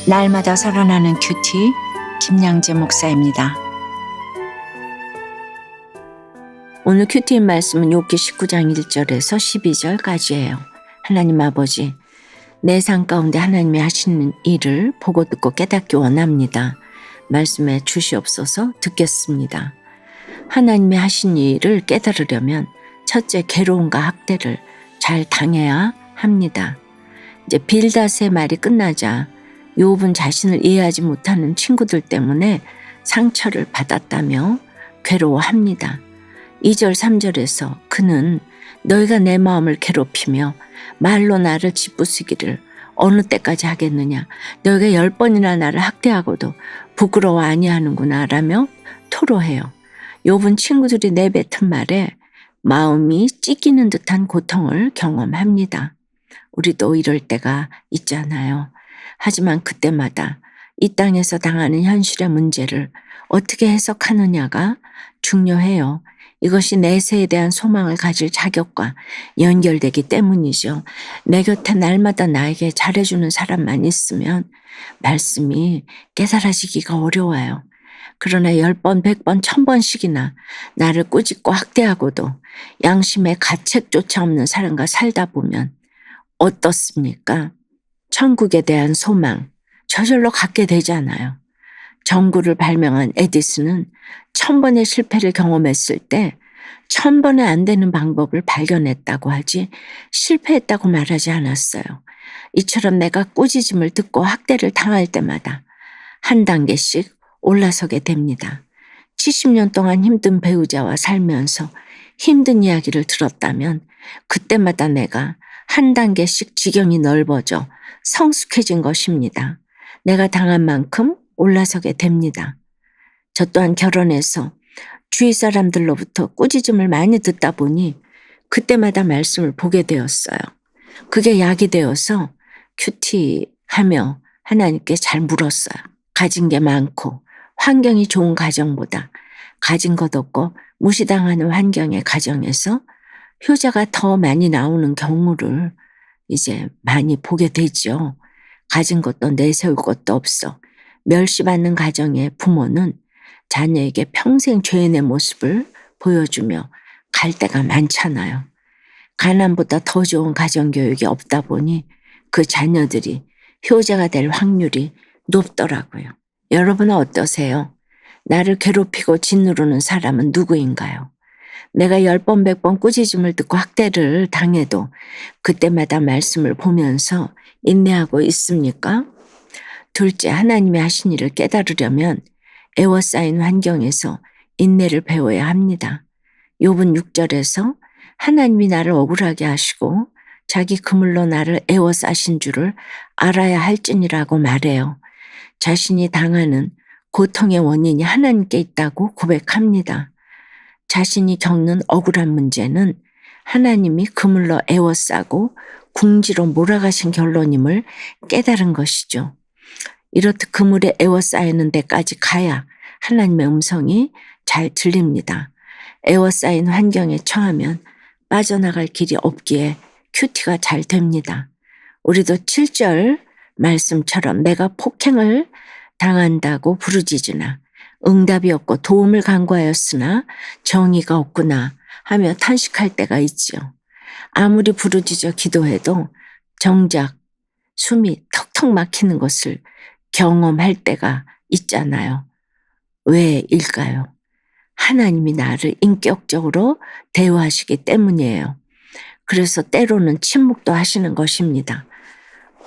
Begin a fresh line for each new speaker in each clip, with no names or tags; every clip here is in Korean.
날마다 살아나는 큐티 김양재 목사입니다. 오늘 큐티인 말씀은 욥기 19장 1절에서 12절까지예요. 하나님 아버지, 내 삶 가운데 하나님이 하시는 일을 보고 듣고 깨닫기 원합니다. 말씀에 주시옵소서. 듣겠습니다. 하나님이 하신 일을 깨달으려면 첫째, 괴로움과 학대를 잘 당해야 합니다. 이제 빌닷의 말이 끝나자 욥은 자신을 이해하지 못하는 친구들 때문에 상처를 받았다며 괴로워합니다. 2절 3절에서 그는 너희가 내 마음을 괴롭히며 말로 나를 짓부수기를 어느 때까지 하겠느냐. 너희가 10번이나 나를 학대하고도 부끄러워 아니하는구나 라며 토로해요. 욥은 친구들이 내뱉은 말에 마음이 찢기는 듯한 고통을 경험합니다. 우리도 이럴 때가 있잖아요. 하지만 그때마다 이 땅에서 당하는 현실의 문제를 어떻게 해석하느냐가 중요해요. 이것이 내세에 대한 소망을 가질 자격과 연결되기 때문이죠. 내 곁에 날마다 나에게 잘해주는 사람만 있으면 말씀이 깨달아지기가 어려워요. 그러나 10번, 100번, 1000번씩이나 나를 꾸짖고 학대하고도 양심의 가책조차 없는 사람과 살다 보면 어떻습니까? 천국에 대한 소망 저절로 갖게 되잖아요. 전구를 발명한 에디슨은 1000번의 실패를 경험했을 때 1000번에 안 되는 방법을 발견했다고 하지 실패했다고 말하지 않았어요. 이처럼 내가 꾸짖음을 듣고 학대를 당할 때마다 한 단계씩 올라서게 됩니다. 70년 동안 힘든 배우자와 살면서 힘든 이야기를 들었다면 그때마다 내가 한 단계씩 지경이 넓어져 성숙해진 것입니다. 내가 당한 만큼 올라서게 됩니다. 저 또한 결혼해서 주위 사람들로부터 꾸짖음을 많이 듣다 보니 그때마다 말씀을 보게 되었어요. 그게 약이 되어서 큐티하며 하나님께 잘 물었어요. 가진 게 많고 환경이 좋은 가정보다 가진 것 없고 무시당하는 환경의 가정에서 효자가 더 많이 나오는 경우를 이제 많이 보게 되죠. 가진 것도 내세울 것도 없어 멸시받는 가정의 부모는 자녀에게 평생 죄인의 모습을 보여주며 갈 때가 많잖아요. 가난보다 더 좋은 가정교육이 없다 보니 그 자녀들이 효자가 될 확률이 높더라고요. 여러분은 어떠세요? 나를 괴롭히고 짓누르는 사람은 누구인가요? 내가 10번, 100번 꾸짖음을 듣고 학대를 당해도 그때마다 말씀을 보면서 인내하고 있습니까? 둘째, 하나님이 하신 일을 깨달으려면 애워싸인 환경에서 인내를 배워야 합니다. 욥은 6절에서 하나님이 나를 억울하게 하시고 자기 그물로 나를 애워싸신 줄을 알아야 할지니라고 말해요. 자신이 당하는 고통의 원인이 하나님께 있다고 고백합니다. 자신이 겪는 억울한 문제는 하나님이 그물로 애워싸고 궁지로 몰아가신 결론임을 깨달은 것이죠. 이렇듯 그물에 애워싸이는 데까지 가야 하나님의 음성이 잘 들립니다. 애워싸인 환경에 처하면 빠져나갈 길이 없기에 큐티가 잘 됩니다. 우리도 7절 말씀처럼 내가 폭행을 당한다고 부르짖으나 응답이 없고 도움을 간구하였으나 정의가 없구나 하며 탄식할 때가 있죠. 아무리 부르짖어 기도해도 정작 숨이 턱턱 막히는 것을 경험할 때가 있잖아요. 왜일까요? 하나님이 나를 인격적으로 대우하시기 때문이에요. 그래서 때로는 침묵도 하시는 것입니다.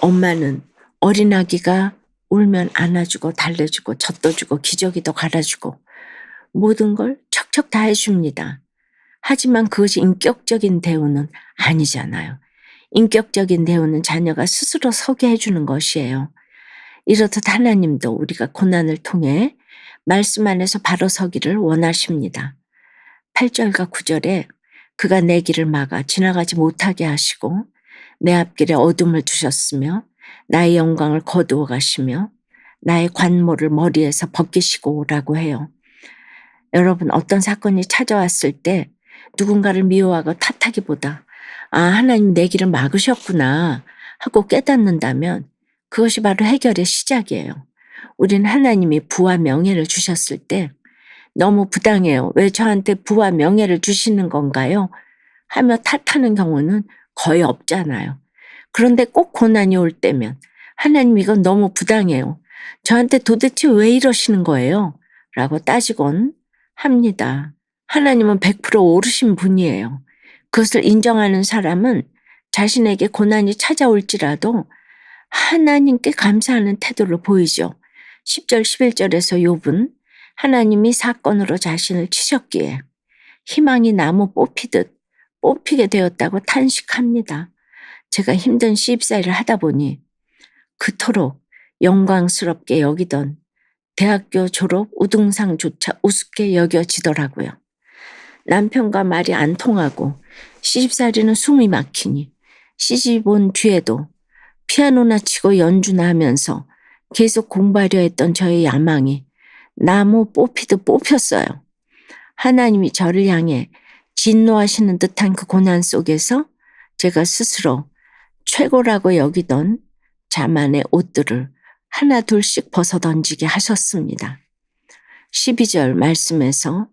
엄마는 어린아기가 울면 안아주고 달래주고 젖도 주고 기저귀도 갈아주고 모든 걸 척척 다 해줍니다. 하지만 그것이 인격적인 대우는 아니잖아요. 인격적인 대우는 자녀가 스스로 서게 해주는 것이에요. 이렇듯 하나님도 우리가 고난을 통해 말씀 안에서 바로 서기를 원하십니다. 8절과 9절에 그가 내 길을 막아 지나가지 못하게 하시고 내 앞길에 어둠을 두셨으며 나의 영광을 거두어 가시며 나의 관모를 머리에서 벗기시고 오라고 해요. 여러분, 어떤 사건이 찾아왔을 때 누군가를 미워하고 탓하기보다 하나님 내 길을 막으셨구나 하고 깨닫는다면 그것이 바로 해결의 시작이에요. 우린 하나님이 부와 명예를 주셨을 때 너무 부당해요. 왜 저한테 부와 명예를 주시는 건가요? 하며 탓하는 경우는 거의 없잖아요. 그런데 꼭 고난이 올 때면 하나님 이건 너무 부당해요. 저한테 도대체 왜 이러시는 거예요? 라고 따지곤 합니다. 하나님은 100% 옳으신 분이에요. 그것을 인정하는 사람은 자신에게 고난이 찾아올지라도 하나님께 감사하는 태도를 보이죠. 10절 11절에서 욥은 하나님이 사건으로 자신을 치셨기에 희망이 나무 뽑히듯 뽑히게 되었다고 탄식합니다. 제가 힘든 시집살이를 하다 보니 그토록 영광스럽게 여기던 대학교 졸업 우등상조차 우습게 여겨지더라고요. 남편과 말이 안 통하고 시집살이는 숨이 막히니 시집 온 뒤에도 피아노나 치고 연주나 하면서 계속 공부하려 했던 저의 야망이 나무 뽑히듯 뽑혔어요. 하나님이 저를 향해 진노하시는 듯한 그 고난 속에서 제가 스스로 최고라고 여기던 자만의 옷들을 하나 둘씩 벗어던지게 하셨습니다. 12절 말씀에서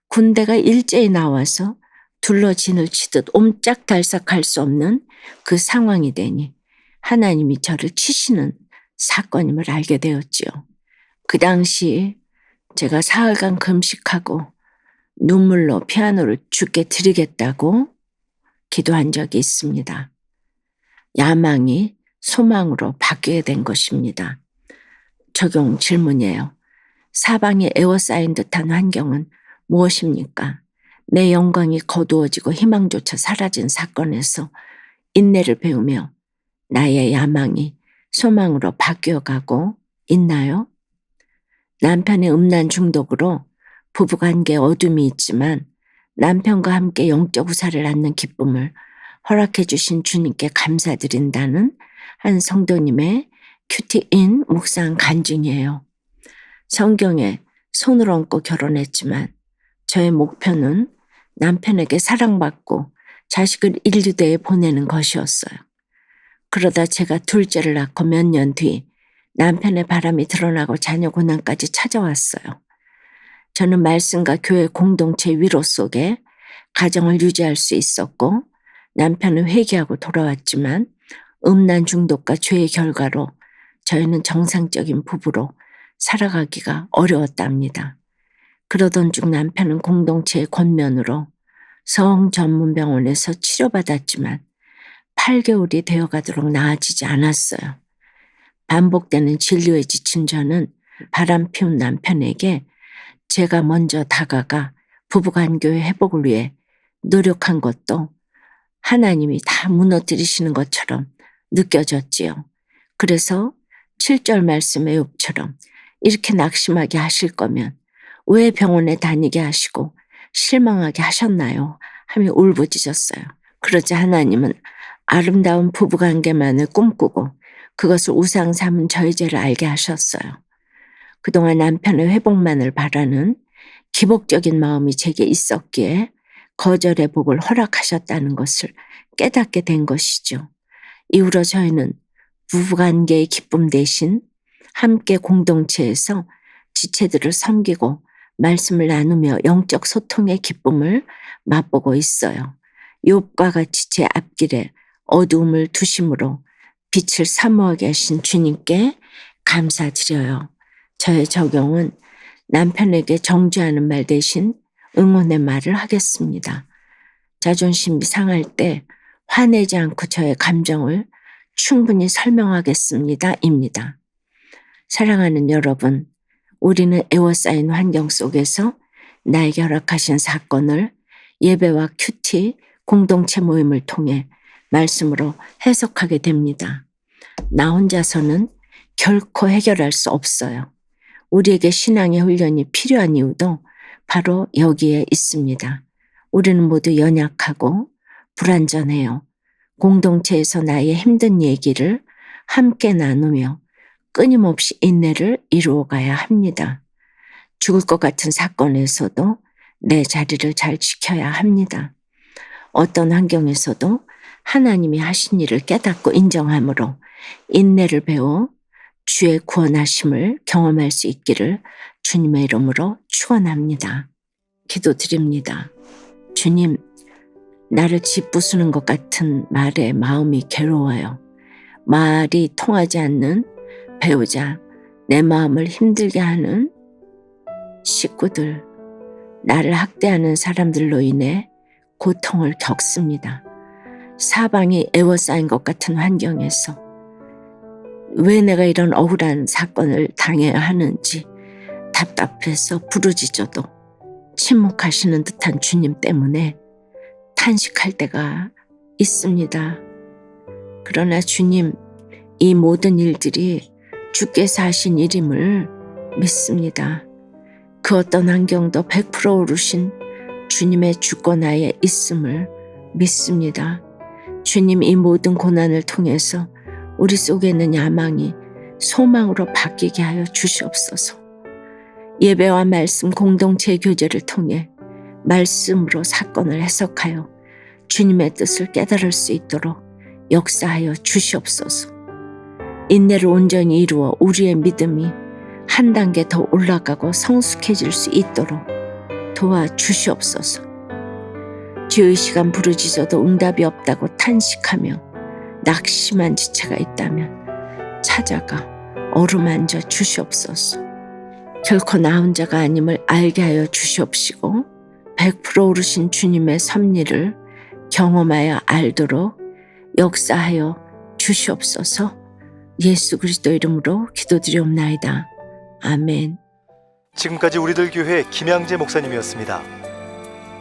군대가 일제히 나와서 둘러진을 치듯 옴짝달싹할 수 없는 그 상황이 되니 하나님이 저를 치시는 사건임을 알게 되었지요. 그 당시 제가 사흘간 금식하고 눈물로 피아노를 주께 드리겠다고 기도한 적이 있습니다. 야망이 소망으로 바뀌게 된 것입니다. 적용 질문이에요. 사방에 에워싸인 듯한 환경은 무엇입니까? 내 영광이 거두어지고 희망조차 사라진 사건에서 인내를 배우며 나의 야망이 소망으로 바뀌어가고 있나요? 남편의 음란 중독으로 부부관계에 어둠이 있지만 남편과 함께 영적 우사를 낳는 기쁨을 허락해 주신 주님께 감사드린다는 한 성도님의 큐티인 묵상 간증이에요. 성경에 손을 얹고 결혼했지만 저의 목표는 남편에게 사랑받고 자식을 인류대에 보내는 것이었어요. 그러다 제가 둘째를 낳고 몇 년 뒤 남편의 바람이 드러나고 자녀 고난까지 찾아왔어요. 저는 말씀과 교회 공동체 위로 속에 가정을 유지할 수 있었고 남편은 회개하고 돌아왔지만 음란 중독과 죄의 결과로 저희는 정상적인 부부로 살아가기가 어려웠답니다. 그러던 중 남편은 공동체의 권면으로 성전문병원에서 치료받았지만 8개월이 되어가도록 나아지지 않았어요. 반복되는 진료에 지친 저는 바람 피운 남편에게 제가 먼저 다가가 부부간교의 회복을 위해 노력한 것도 하나님이 다 무너뜨리시는 것처럼 느껴졌지요. 그래서 7절 말씀의 욥처럼 이렇게 낙심하게 하실 거면 왜 병원에 다니게 하시고 실망하게 하셨나요? 하며 울부짖었어요. 그러자 하나님은 아름다운 부부관계만을 꿈꾸고 그것을 우상 삼은 저의 죄를 알게 하셨어요. 그동안 남편의 회복만을 바라는 기복적인 마음이 제게 있었기에 거절의 복을 허락하셨다는 것을 깨닫게 된 것이죠. 이후로 저희는 부부관계의 기쁨 대신 함께 공동체에서 지체들을 섬기고 말씀을 나누며 영적 소통의 기쁨을 맛보고 있어요. 욥과 같이 제 앞길에 어두움을 두심으로 빛을 사모하게 하신 주님께 감사드려요. 저의 적용은 남편에게 정죄하는 말 대신 응원의 말을 하겠습니다. 자존심이 상할 때 화내지 않고 저의 감정을 충분히 설명하겠습니다. 입니다. 사랑하는 여러분, 우리는 에워싸인 환경 속에서 나에게 허락하신 사건을 예배와 큐티, 공동체 모임을 통해 말씀으로 해석하게 됩니다. 나 혼자서는 결코 해결할 수 없어요. 우리에게 신앙의 훈련이 필요한 이유도 바로 여기에 있습니다. 우리는 모두 연약하고 불완전해요. 공동체에서 나의 힘든 얘기를 함께 나누며 끊임없이 인내를 이루어가야 합니다. 죽을 것 같은 사건에서도 내 자리를 잘 지켜야 합니다. 어떤 환경에서도 하나님이 하신 일을 깨닫고 인정함으로 인내를 배워 주의 구원하심을 경험할 수 있기를 주님의 이름으로 축원합니다. 기도드립니다. 주님, 나를 짓부수는 것 같은 말에 마음이 괴로워요. 말이 통하지 않는 배우자, 내 마음을 힘들게 하는 식구들, 나를 학대하는 사람들로 인해 고통을 겪습니다. 사방이 에워싸인 것 같은 환경에서 왜 내가 이런 억울한 사건을 당해야 하는지 답답해서 부르짖어도 침묵하시는 듯한 주님 때문에 탄식할 때가 있습니다. 그러나 주님, 이 모든 일들이 주께서 하신 일임을 믿습니다. 그 어떤 환경도 100% 오르신 주님의 주권하에 있음을 믿습니다. 주님, 이 모든 고난을 통해서 우리 속에 있는 야망이 소망으로 바뀌게 하여 주시옵소서. 예배와 말씀 공동체 교제를 통해 말씀으로 사건을 해석하여 주님의 뜻을 깨달을 수 있도록 역사하여 주시옵소서. 인내를 온전히 이루어 우리의 믿음이 한 단계 더 올라가고 성숙해질 수 있도록 도와주시옵소서. 주의 시간 부르짖어도 응답이 없다고 탄식하며 낙심한 지체가 있다면 찾아가 어루만져 주시옵소서. 결코 나 혼자가 아님을 알게 하여 주시옵시고 100% 오르신 주님의 섭리를 경험하여 알도록 역사하여 주시옵소서. 예수 그리스도 이름으로 기도드리옵나이다. 아멘.
지금까지 우리들 교회 김양재 목사님이었습니다.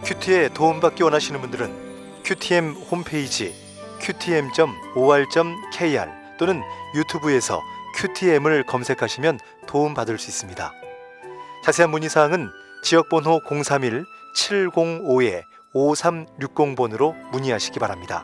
큐티에 도움받기 원하시는 분들은 QTM 홈페이지 qtm.or.kr 또는 유튜브에서 QTM을 검색하시면 도움받을 수 있습니다. 자세한 문의사항은 지역번호 031-705-5360번으로 문의하시기 바랍니다.